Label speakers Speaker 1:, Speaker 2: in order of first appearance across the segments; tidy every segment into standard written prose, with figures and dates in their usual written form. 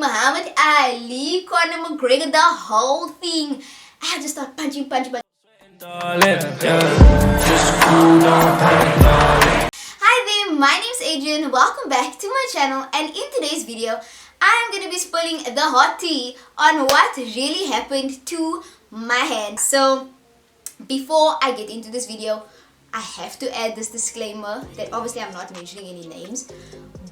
Speaker 1: Muhammad Ali, Conor McGregor, the whole thing. I had to start punching. Hi there, my name's Adrienne. Welcome back to my channel, and in today's video, I'm going to be spilling the hot tea on what really happened to my hand. So, before I get into this video, I have to add this disclaimer that obviously I'm not mentioning any names,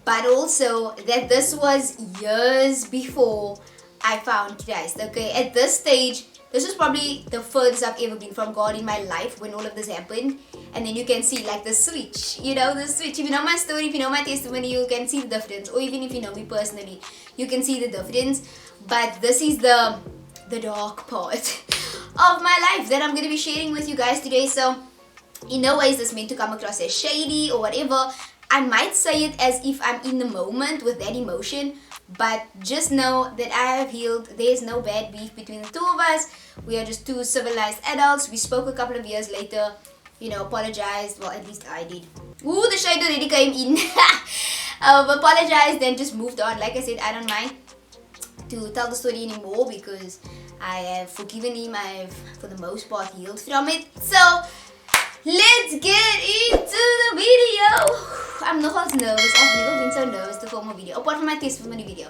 Speaker 1: but also that this was years before I found Christ. Okay, at this stage, this was probably the furthest I've ever been from God in my life when all of this happened. And then you can see like the switch, the switch. If you know my story, if you know my testimony, you can see the difference. Or even if you know me personally, you can see the difference. But this is the dark part of my life that I'm going to be sharing with you guys today. So in no way is this meant to come across as shady or whatever. I might say it as if I'm in the moment with that emotion, but just know that I have healed. There's no bad beef between the two of us. We are just two civilized adults. We spoke a couple of years later, apologized. Well, at least I did. Ooh, the shade already came in. Apologized, then just moved on. Like I said, I don't mind to tell the story anymore because I have forgiven him. I have, for the most part, healed from it. So, let's get into the video. I'm not nervous. I've never been so nervous to film a video. Apart from my testimony video.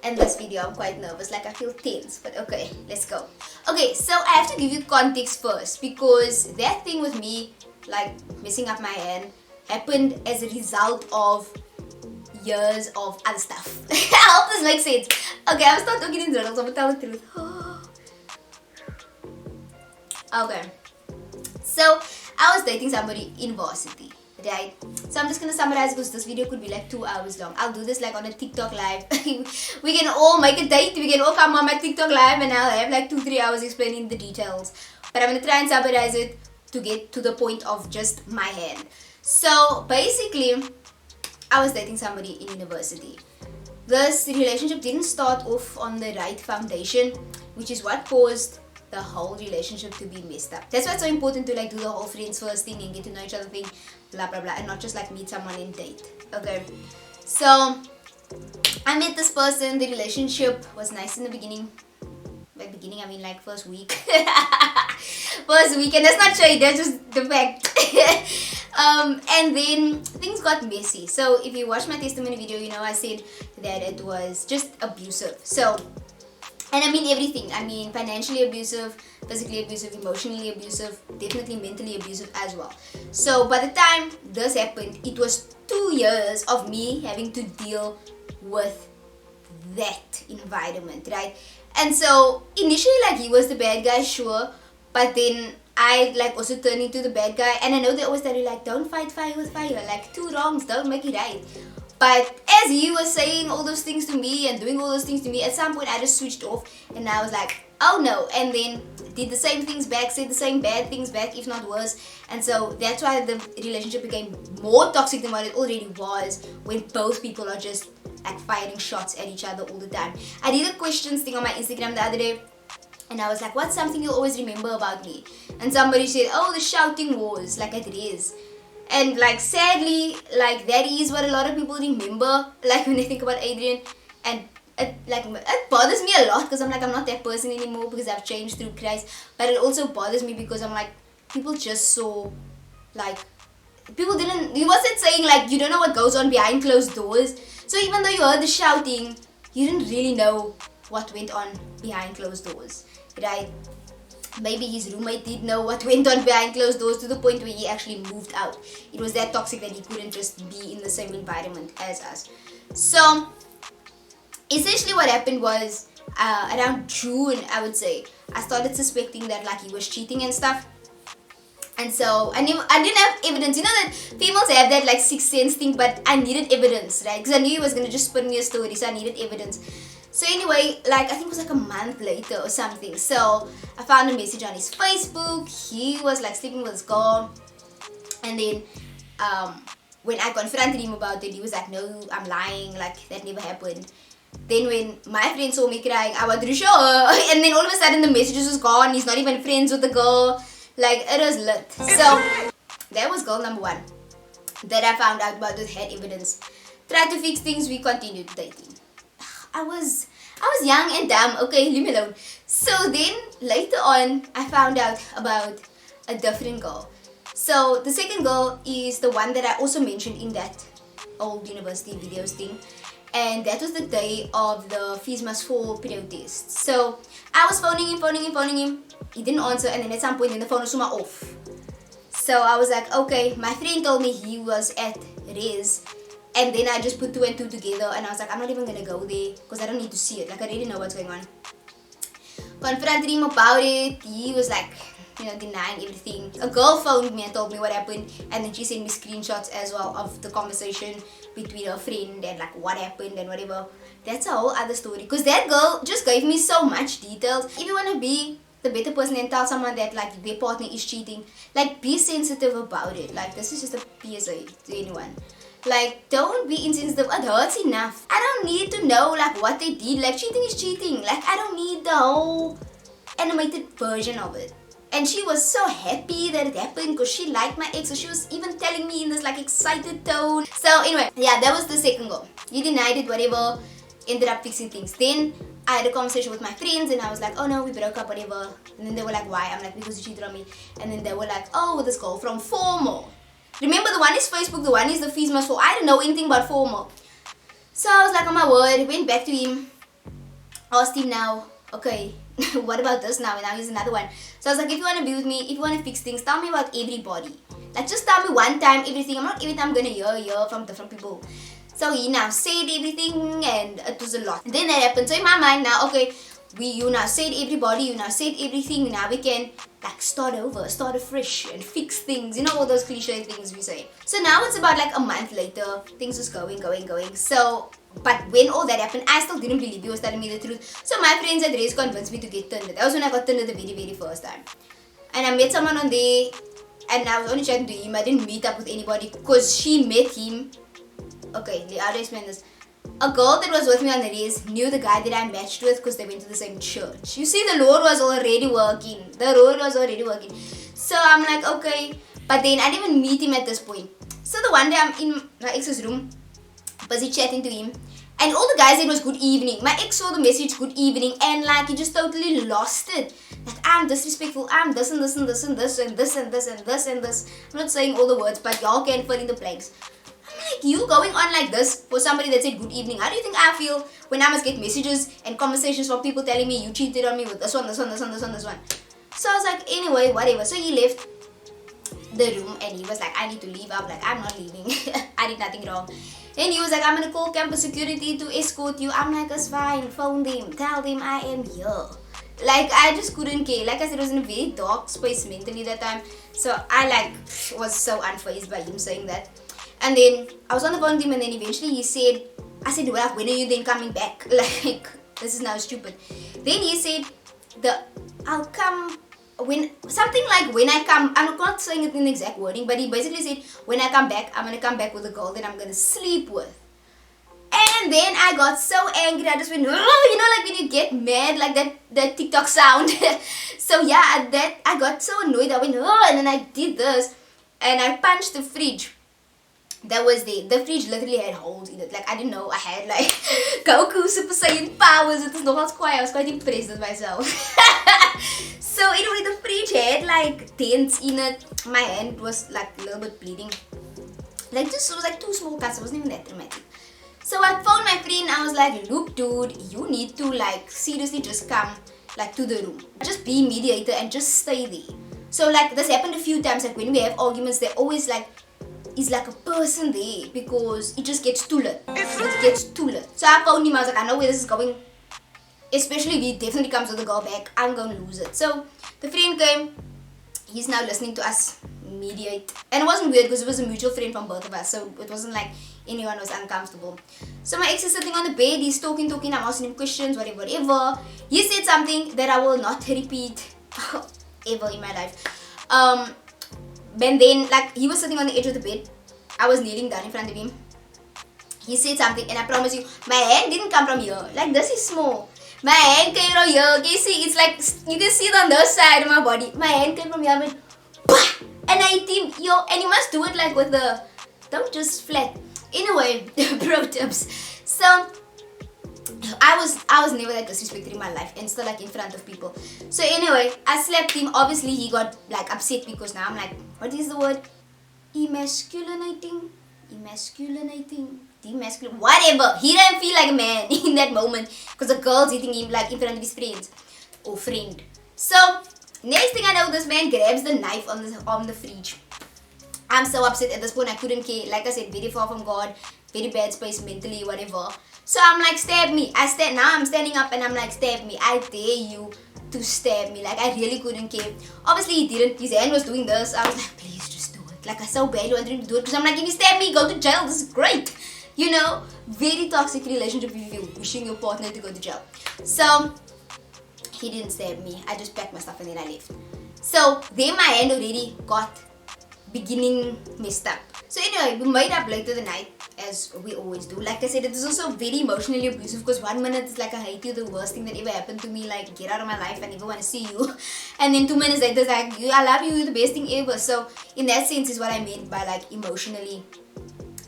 Speaker 1: And this video, I'm quite nervous. Like, I feel tense. But okay, let's go. Okay, so I have to give you context first. Because that thing with me, like, messing up my hand, happened as a result of years of other stuff. I hope this makes sense. Okay, I'll start talking in riddles. I'm gonna tell the truth. Okay. So, I was dating somebody in varsity, right? So I'm just gonna summarize because this video could be like 2 hours long. I'll do this like on a TikTok live. We can all make a date. We can all come on my TikTok live and I'll have like 2-3 hours explaining the details. But I'm gonna try and summarize it to get to the point of just my hand. So basically, I was dating somebody in university. This relationship didn't start off on the right foundation, which is what caused the whole relationship to be messed up. That's why it's so important to like do the whole friends first thing and get to know each other thing, blah blah blah, and not just like meet someone and date. Okay, so I met this person. The relationship was nice in the beginning. By beginning, I mean like first week. First week, and that's not shade, that's just the fact. And then things got messy. So if you watch my testimony video, I said that it was just abusive. So, and I mean everything. I mean financially abusive, physically abusive, emotionally abusive, definitely mentally abusive as well. So by the time this happened, it was 2 years of me having to deal with that environment, right? And so initially, like, he was the bad guy, sure, but then I like also turned into the bad guy. And I know they always tell you like, don't fight fire with fire, like 2 wrongs don't make it right. But as he was saying all those things to me and doing all those things to me, at some point I just switched off and I was like, oh no, and then did the same things back, said the same bad things back, if not worse. And so that's why the relationship became more toxic than what it already was, when both people are just like firing shots at each other all the time. I did a questions thing on my Instagram the other day, and I was like, what's something you'll always remember about me? And somebody said, oh, the shouting wars, like it is. And like sadly, like that is what a lot of people remember, like when they think about Adrienne. And it bothers me a lot because I'm like, I'm not that person anymore because I've changed through Christ. But it also bothers me because I'm like, people just saw, like, people didn't, he wasn't saying like, you don't know what goes on behind closed doors. So even though you heard the shouting, you didn't really know what went on behind closed doors, right? Maybe his roommate did know what went on behind closed doors to the point where he actually moved out. It was that toxic that he couldn't just be in the same environment as us. So, essentially what happened was, around June, I would say, I started suspecting that like he was cheating and stuff. And so, I didn't have evidence. You know that females have that like sixth sense thing, but I needed evidence, right? Because I knew he was going to just spin me a story, so I needed evidence. So anyway, like I think it was like a month later or something. So I found a message on his Facebook. He was like sleeping with his girl. And then when I confronted him about it, he was like, no, I'm lying. Like that never happened. Then when my friend saw me crying, I was sure. And then all of a sudden the messages was gone. He's not even friends with the girl. Like it was lit. So that was girl number 1 that I found out about, that had evidence. Tried to fix things, we continued dating. I was I was young and dumb, okay, leave me alone. So then later on, I found out about a different girl. So the second girl is the one that I also mentioned in that old university videos thing. And that was the day of the fees must fall protest. So I was phoning him. He didn't answer, and then at some point then the phone was off. So I was like, okay, my friend told me he was at Riz. And then I just put 2 and 2 together, and I was like, I'm not even gonna go there because I don't need to see it. Like, I already know what's going on. Confronted him about it. He was like, denying everything. A girl phoned me and told me what happened, and then she sent me screenshots as well of the conversation between her friend and like what happened and whatever. That's a whole other story, because that girl just gave me so much details. If you want to be the better person and tell someone that like their partner is cheating, like be sensitive about it. Like, this is just a PSA to anyone. Like, don't be insensitive. It hurts enough. I don't need to know like what they did. Like, cheating is cheating. Like, I don't need the whole animated version of it. And she was so happy that it happened because she liked my ex. So she was even telling me in this like excited tone. So anyway, yeah, that was the second goal. He denied it, whatever. Ended up fixing things. Then I had a conversation with my friends and I was like, oh no, we broke up, whatever. And then they were like, why? I'm like, because you cheated on me. And then they were like, oh, this girl from formal. Remember, the one is Facebook, the one is the fees must fall. I didn't know anything about formal. So I was like, oh my word, went back to him, asked him now, okay, what about this now? And now here's another one. So I was like, if you want to be with me, if you want to fix things, tell me about everybody. Like, just tell me one time everything. I'm not every time going to hear from different people. So he now said everything and it was a lot. And then that happened. So in my mind now, okay, you now said everybody, you now said everything, now we can like start over, start afresh and fix things, all those cliche things we say. So now it's about like a month later, things was going. So, but when all that happened, I still didn't believe he was telling me the truth. So my friends at Race convinced me to get Tinder. That was when I got Tinder the very, very first time. And I met someone on there and I was only chatting to him. I didn't meet up with anybody because she met him. Okay, how do I explain this? A girl that was with me on the race knew the guy that I matched with because they went to the same church. You see, the Lord was already working. So I'm like, okay. But then I didn't even meet him at this point. So the one day I'm in my ex's room, busy chatting to him. And all the guys said was good evening. My ex saw the message good evening and like he just totally lost it. Like, I'm disrespectful, I'm this and this and this and this and this and this and this and this. I'm not saying all the words, but y'all can fill in the blanks. Like, you going on like this for somebody that said good evening. How do you think I feel when I must get messages and conversations from people telling me you cheated on me with this one. So I was like, anyway, whatever. So he left the room and he was like, I need to leave. I'm like, I'm not leaving. I did nothing wrong. And he was like, I'm gonna call campus security to escort you. I'm like, it's fine. Phone them. Tell them I am here. Like, I just couldn't care. Like I said, it was in a very dark space mentally that time. So I like was so unfazed by him saying that. And then I was on the phone with him and then eventually he said, I said, well, when are you then coming back? Like, this is now stupid. Then he said, I'll come when, something like when I come, I'm not saying it in the exact wording, but he basically said, when I come back, I'm going to come back with a girl that I'm going to sleep with. And then I got so angry, I just went, oh, like when you get mad, like that TikTok sound. So yeah, I got so annoyed, I went, oh, and then I did this, and I punched the fridge. That was the fridge literally had holes in it. Like, I didn't know I had like Goku Super Saiyan powers. It was not I was quite impressed with myself. So anyway, the fridge had like dents in it. My hand was like a little bit bleeding. Like, just, it was like 2 small cuts. It wasn't even that dramatic. So I phoned my friend. I was like, look dude, you need to like seriously just come like to the room. Just be mediator and just stay there. So like, this happened a few times. Like, when we have arguments, they always like, is like a person there because it just gets too lit. So I phoned him. I was like, I know where this is going. Especially if he definitely comes with the girl back, I'm going to lose it. So the friend came. He's now listening to us mediate. And it wasn't weird because it was a mutual friend from both of us. So it wasn't like anyone was uncomfortable. So my ex is sitting on the bed. He's talking. I'm asking him questions, whatever. He said something that I will not repeat ever in my life. And then, like, he was sitting on the edge of the bed. I was kneeling down in front of him. He said something, and I promise you, my hand didn't come from here. Like, this is small. My hand came from here. Can you see? It's like, you can see it on this side of my body. My hand came from here. I went, bah! And I think, and you must do it like with the, don't just flat. Anyway, pro tips. So, I I was never that disrespected in my life, and still like in front of people. So anyway, I slapped him. Obviously he got like upset because now I'm like, what is the word? Emasculinating, whatever. He didn't feel like a man in that moment because the girl's hitting him like in front of his friends or friend. So next thing I know, this man grabs the knife on the fridge. I'm so upset at this point. I couldn't care. Like I said, very far from God, very bad space mentally, whatever. So I'm like, stab me. Now I'm standing up and I'm like, stab me. I dare you to stab me. Like, I really couldn't care. Obviously he didn't. His hand was doing this. I was like, please just do it. Like, I so badly wanted him to do it because I'm like, if you stab me, go to jail. This is great. You know, very toxic relationship if you're wishing your partner to go to jail. So he didn't stab me. I just packed my stuff and then I left. So then my hand already got beginning messed up. So anyway, we made up later the night, as we always do. Like I said, it is also very emotionally abusive because 1 minute it's like, I hate you, the worst thing that ever happened to me, like, get out of my life, I never want to see you. And then 2 minutes later it's like, I love you, you're the best thing ever. So in that sense is what I meant by like emotionally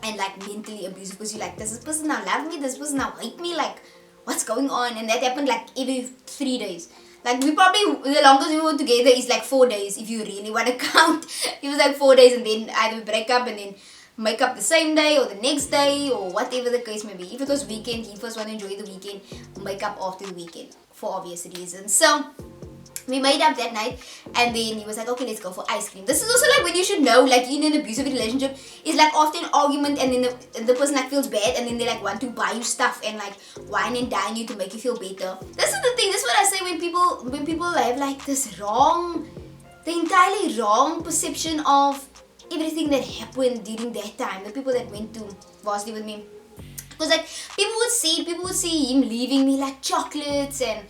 Speaker 1: and like mentally abusive, because you're like, does this person now love me, this person now hate me, like what's going on? And that happened like every 3 days. Like, we probably, the longest we were together is like 4 days, if you really want to count. It was like 4 days, and then either break up and then make up the same day or the next day or whatever the case may be. If it was weekend, he first want to enjoy the weekend, make up after the weekend for obvious reasons. So we made up that night, and then he was like, okay, let's go for ice cream. This is also like when you should know, like in an abusive relationship, it's like after an argument and then the person like feels bad, and then they like want to buy you stuff and like wine and dine you to make you feel better. This is the thing, this is what I say when people have like this the entirely wrong perception of everything that happened during that time. The people that went to varsity with me, because like people would see him leaving me like chocolates and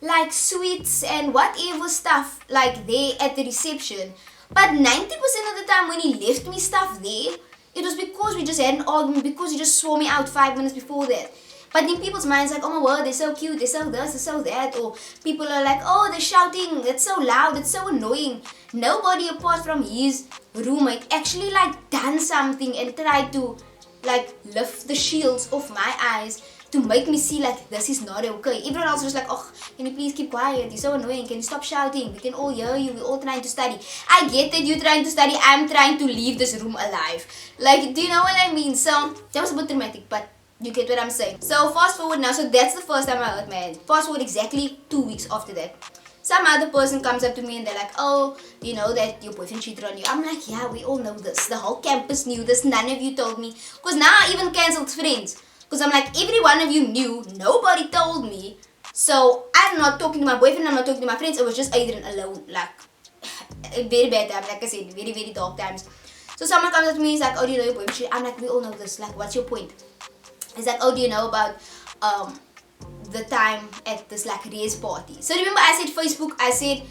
Speaker 1: like sweets and whatever stuff like there at the reception. But 90% of the time when he left me stuff there, it was because we just had an argument, because he just swore me out 5 minutes before that. But in people's minds, like, oh my word, they're so cute, they're so this, they're so that. Or people are like, oh, they're shouting, it's so loud, it's so annoying. Nobody apart from his roommate actually like done something and tried to like lift the shields off my eyes to make me see like this is not okay. Everyone else was like, oh, can you please keep quiet? You're so annoying. Can you stop shouting? We can all hear you. We're all trying to study. I get that you're trying to study. I'm trying to leave this room alive. Like, do you know what I mean? So that was a bit dramatic, but you get what I'm saying. So fast forward now. So that's the first time I heard man. Fast forward exactly 2 weeks after that. Some other person comes up to me and they're like, oh, you know that your boyfriend cheated on you. I'm like, yeah, we all know this. The whole campus knew this. None of you told me. Because now I even cancelled friends. Because I'm like, every one of you knew, nobody told me. So I'm not talking to my boyfriend, I'm not talking to my friends. It was just Adrienne alone. Like, a very bad time, like I said, very, very dark times. So someone comes up to me, he's like, oh, do you know your boyfriend? I'm like, we all know this. Like, what's your point? He's like, oh, do you know about the time at this like race party? So remember I said Facebook, I said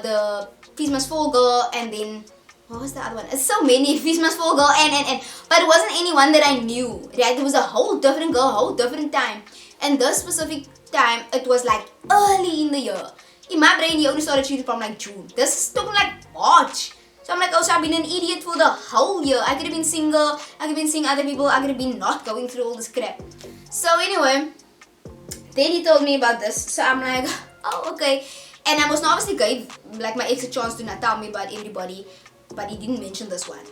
Speaker 1: the Feast Must Fall girl, and then what was the other one? It's so many. Feast Must Fall girl and but it wasn't anyone that I knew, right? It was a whole different girl, a whole different time. And this specific time, it was like early in the year. In my brain, he only started shooting from like June. This is talking like March. So I'm like, oh, so I've been an idiot for the whole year. I could have been single, I could have been seeing other people, I could have been not going through all this crap. So anyway, then he told me about this. So I'm like, oh, okay. And I was obviously gave like my ex a chance to not tell me about everybody, but he didn't mention this one.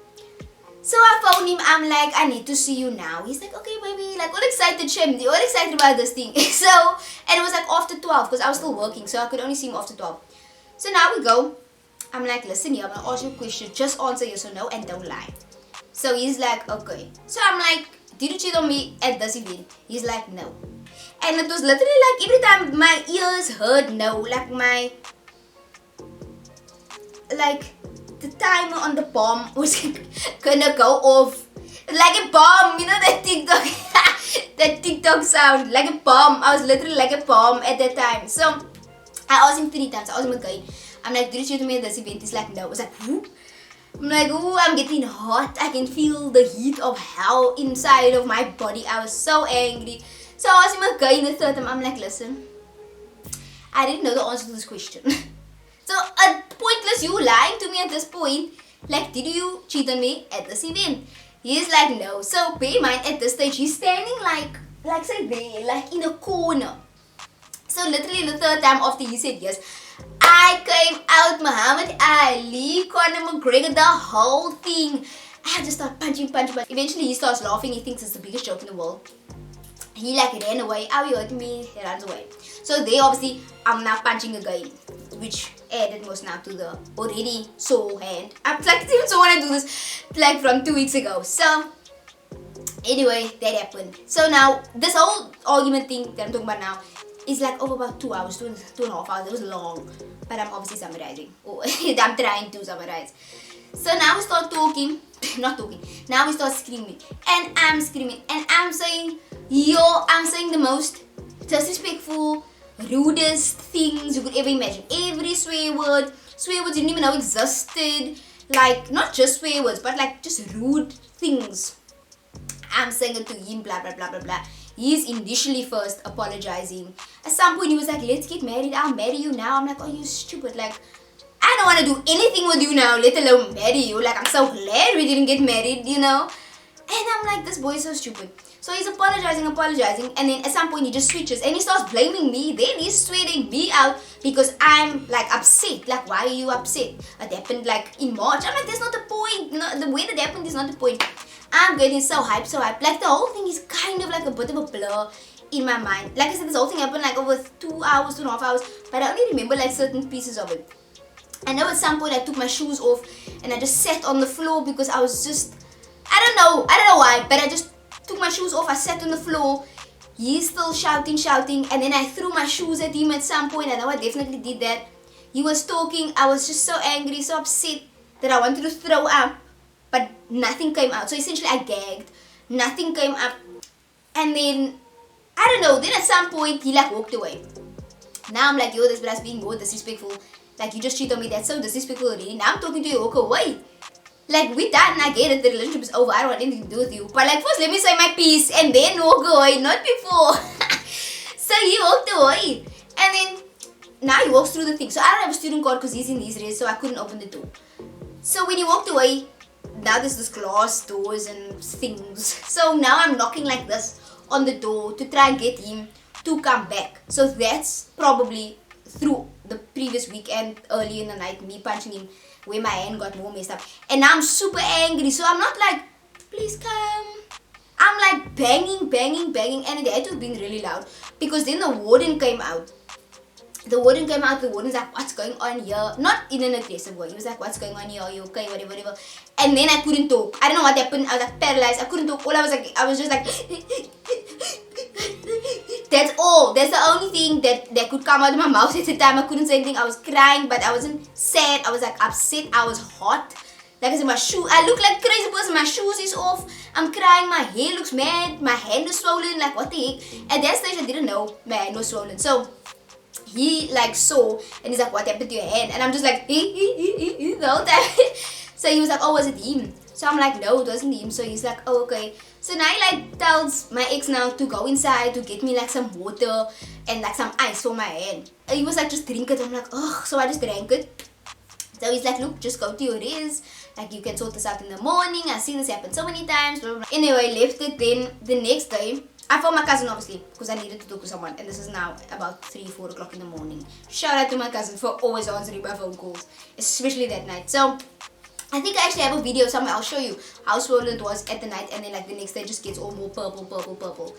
Speaker 1: So I phoned him, I'm like, I need to see you now. He's like, okay baby, like all excited, Shem, all excited about this thing. So, and it was like after 12, because I was still working, so I could only see him after 12. So now we go. I'm like, listen here, I'm gonna ask you a question, just answer yes or no and don't lie. So he's like, okay. So I'm like, did you cheat on me at this event? He's like, no. And it was literally like every time my ears heard no, like the timer on the bomb was gonna go off like a bomb. You know that TikTok that TikTok sound, like a bomb. I was literally like a bomb at that time. So I asked him 3 times. I asked him again. I'm like, did you cheat on me at this event? He's like, no. I was like, whoop. I'm like, ooh, I'm getting hot. I can feel the heat of hell inside of my body. I was so angry. So I asked him again the 3rd time. I'm like, listen, I didn't know the answer to this question. So pointless you lying to me at this point. Like, did you cheat on me at this event? He's like, no. So bear in mind, at this stage, he's standing like like say there, like in a corner. So literally the third time after he said yes, I came out, Muhammad Ali, Conor McGregor, the whole thing. I just start punching. Eventually he starts laughing, he thinks it's the biggest joke in the world. He like ran away. Oh, he hurt me, he runs away. So they obviously, I'm now punching again, which added most now to the already sore hand. I'm like, even so when I do this, like from 2 weeks ago. So anyway, that happened. So now this whole argument thing that I'm talking about now is like over about 2 hours, two and a half hours. It was long, but I'm obviously summarizing. I'm trying to summarize. So now we start talking, not talking. Now we start screaming, and I'm screaming, and I'm saying, I'm saying the most disrespectful, rudest things you could ever imagine. Every swear words you didn't even know existed. Like not just swear words, but like just rude things. I'm saying it to him, blah blah blah blah blah. He's initially first apologizing. At some point he was like, let's get married, I'll marry you now. I'm like, oh, you stupid. Like, I don't want to do anything with you now, let alone marry you. Like, I'm so glad we didn't get married, you know. And I'm like, this boy is so stupid. So he's apologizing, and then at some point he just switches and he starts blaming me. Then he's sweating me out because I'm like upset. Like, why are you upset? It happened like in March. I'm like, that's not the point. No, the way that happened is not the point. I'm getting so hyped. Like, the whole thing is kind of like a bit of a blur in my mind. Like I said, this whole thing happened like over 2 hours, 2.5 hours, but I only remember like certain pieces of it. I know at some point I took my shoes off and I just sat on the floor because I was just, I don't know why, but I just took my shoes off, I sat on the floor. He's still shouting, and then I threw my shoes at him at some point. I know I definitely did that. He was talking, I was just so angry, so upset that I wanted to throw up, but nothing came out. So essentially I gagged, nothing came up. And then, I don't know, then at some point he like walked away. Now I'm like, yo, this guy's being more disrespectful. Like, you just cheat on me, that's so disrespectful already. Now I'm talking to you, walk away. Like, we done, I get it, the relationship is over, I don't want anything to do with you. But like, first let me say my piece and then walk away, not before. So he walked away. And then, now he walks through the thing. So I don't have a student card because he's in these rays, so I couldn't open the door. So when he walked away, now there's this glass doors and things. So now I'm knocking like this on the door to try and get him to come back. So that's probably through the previous weekend, early in the night, me punching him where my hand got more messed up. And now I'm super angry, so I'm not like, please come. I'm like banging, and it had to have been really loud because then the warden came out. The warden's like, what's going on here? Not in an aggressive way. He was like, what's going on here? Are you okay? Whatever. And then I couldn't talk. I don't know what happened. I was like paralyzed. I couldn't talk. I was just like, that's all. That's the only thing that could come out of my mouth at the time. I couldn't say anything. I was crying, but I wasn't sad. I was like upset. I was hot. Like I said, I look like a crazy person. My shoes is off. I'm crying. My hair looks mad. My hand is swollen. Like, what the heck? At that stage, I didn't know my hand was swollen. So he like saw and he's like, what happened to your hand? And I'm just like, the whole time. So he was like, oh, was it him? So I'm like, no, it wasn't him. So he's like, oh, okay. So now he like tells my ex now to go inside to get me like some water and like some ice for my hand. And he was like, just drink it. I'm like, ugh. So I just drank it. So he's like, look, just go to your res. Like, you can sort this out in the morning. I've seen this happen so many times. Blah, blah, blah. Anyway, left it. Then the next day, I phoned my cousin obviously because I needed to talk to someone, and this is now about 3-4 o'clock in the morning. Shout out to my cousin for always answering my phone calls, especially that night. So I think I actually have a video somewhere. I'll show you how swollen it was at the night, and then like the next day it just gets all more purple.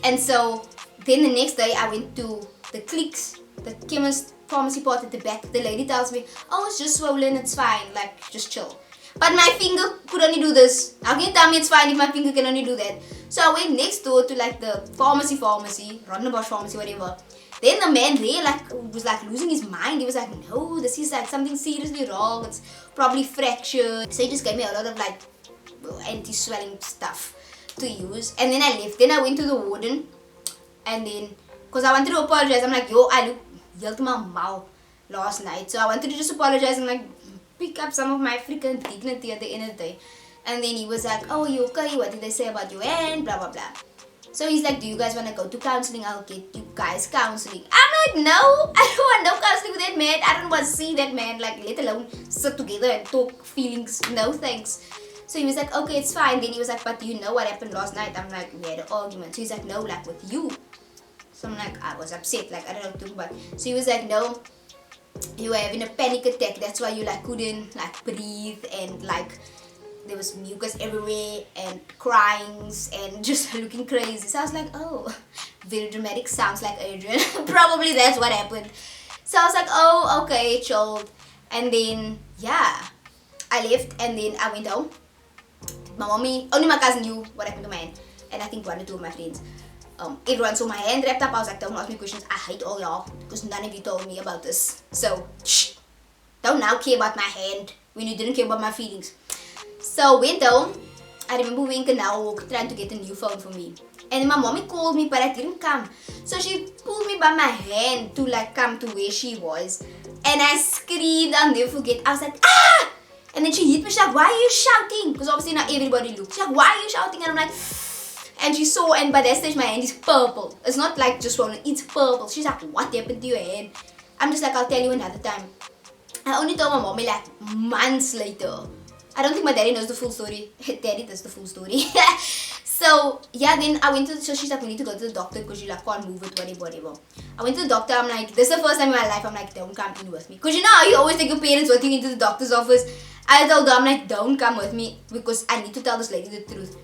Speaker 1: And so then the next day I went to the Clicks, the chemist pharmacy part at the back. The lady tells me, oh, it's just swollen, it's fine, like just chill. But my finger could only do this. How can you tell me it's fine if my finger can only do that? So I went next door to like the pharmacy, Rottenbosch pharmacy, whatever. Then the man there like was like losing his mind. He was like, no, this is like something seriously wrong. It's probably fractured. So he just gave me a lot of like anti-swelling stuff to use. And then I left. Then I went to the warden. And then, because I wanted to apologize, I'm like, yo, I yelled my mouth last night. So I wanted to just apologize and like pick up some of my freaking dignity at the end of the day. And then he was like, oh, you okay? What did they say about your hand? Blah, blah, blah. So he's like, do you guys want to go to counseling? I'll get you guys counseling. I'm like, no, I don't want no counseling with that man. I don't want to see that man, like, let alone sit together and talk feelings. No, thanks. So he was like, okay, it's fine. Then he was like, but you know what happened last night? I'm like, we had an argument. So he's like, no, like with you. So I'm like, I was upset, like I don't know what to do, but so he was like, no, you were having a panic attack, that's why you like couldn't like breathe, and like there was mucus everywhere and cryings and just looking crazy. So I was like, oh, very dramatic, sounds like Adrienne. Probably that's what happened. So I was like, oh, okay, chilled. And then yeah, I left and then I went home. My mommy, only my cousin knew what happened to my hand, and I think one or two of my friends. Everyone saw my hand wrapped up. I was like, don't ask me questions. I hate all y'all because none of you told me about this. So, shh, don't now care about my hand when you didn't care about my feelings. So, went home. I remember we in Canal Walk trying to get a new phone for me. And my mommy called me, but I didn't come. So, she pulled me by my hand to like come to where she was. And I screamed, I'll never forget. I was like, ah! And then she hit me. She's like, why are you shouting? Because obviously not everybody looked. She's like, why are you shouting? And I'm like, and she saw, and by that stage my hand is purple. It's not like just swollen, it's purple. She's like, what happened to your hand? I'm just like, I'll tell you another time. I only told my mommy like months later. I don't think my daddy knows the full story. Daddy does the full story. So yeah, then I went to, so she's like, we need to go to the doctor because you like can't move it, whatever. I went to the doctor. I'm like, this is the first time in my life I'm like, don't come in with me. Because you know how you always take your parents with you into the doctor's office. I told her, I'm like, don't come with me because I need to tell this lady the truth.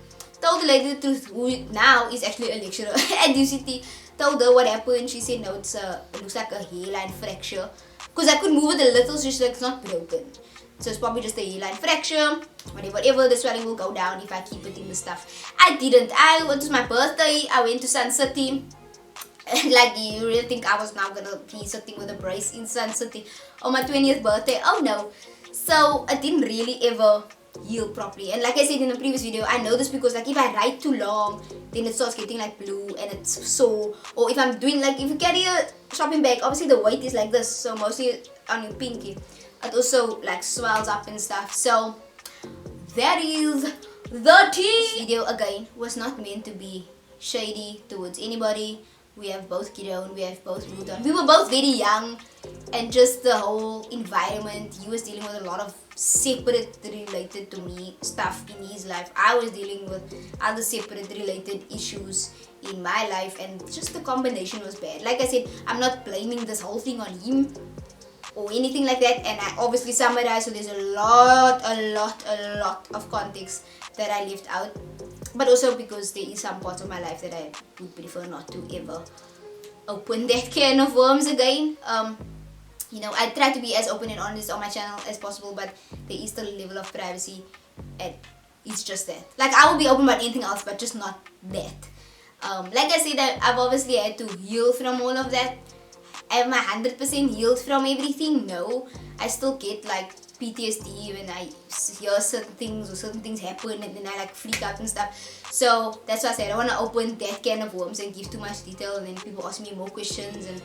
Speaker 1: Told the lady the truth, who now is actually a lecturer at UCT. Told her what happened. She said, no, it looks like a hairline fracture. Because I could move it a little, so she's like, it's not broken. So it's probably just a hairline fracture. Whatever, the swelling will go down if I keep it in the stuff. I didn't. It was my birthday. I went to Sun City. And like, you really think I was now gonna be sitting with a brace in Sun City on my 20th birthday? Oh no. So I didn't really ever heal properly. And like I said in the previous video, I know this because like if I write too long, then it starts getting like blue and it's sore. Or if I'm doing like, if you carry a shopping bag, obviously the weight is like this, so mostly on your pinky, it also like swells up and stuff. So that is the tea. This video again was not meant to be shady towards anybody. We have both grown, we have both moved on. We were both very young, and just the whole environment, he was dealing with a lot of separate related to me stuff in his life. I was dealing with other separate related issues in my life, and just the combination was bad. Like I said, I'm not blaming this whole thing on him or anything like that, and I obviously summarized, so there's a lot of context that I left out. But also because there is some parts of my life that I would prefer not to ever open that can of worms again. You know, I try to be as open and honest on my channel as possible, but there is still a level of privacy, and it's just that. Like, I will be open about anything else, but just not that. Like I said, I've obviously had to heal from all of that. Am I 100% healed from everything? No. I still get like PTSD when I hear certain things or certain things happen, and then I like freak out and stuff. So that's why I said I don't want to open that can of worms and give too much detail, and then people ask me more questions, and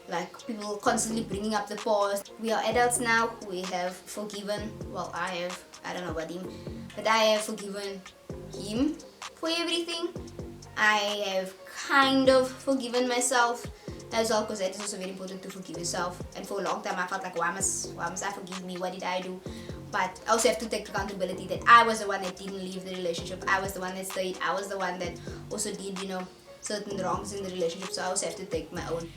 Speaker 1: like people constantly bringing up the past. We are adults now. We have forgiven, well, I don't know about him, but I have forgiven him for everything. I have kind of forgiven myself as well, because it is also very important to forgive yourself. And for a long time I felt like, why must I forgive me? What did I do? But I also have to take accountability that I was the one that didn't leave the relationship. I was the one that stayed. I was the one that also did, you know, certain wrongs in the relationship. So I also have to take my own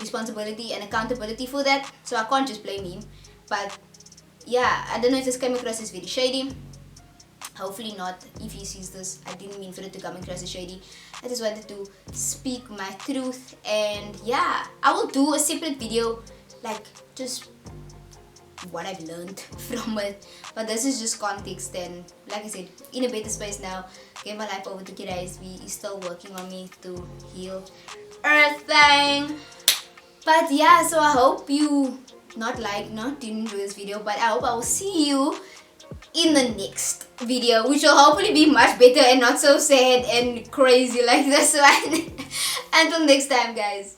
Speaker 1: responsibility and accountability for that. So I can't just blame him. But yeah, I don't know if this came across as very shady. Hopefully not. If he sees this, I didn't mean for it to come across as shady. I just wanted to speak my truth, and yeah, I will do a separate video, like just what I've learned from it. But this is just context, and like I said, in a better space now. Gave my life over to KSB. He's still working on me to heal everything. But yeah, so I hope you didn't enjoy this video, but I hope I will see you in the next video, which will hopefully be much better and not so sad and crazy like this one. Until next time, guys.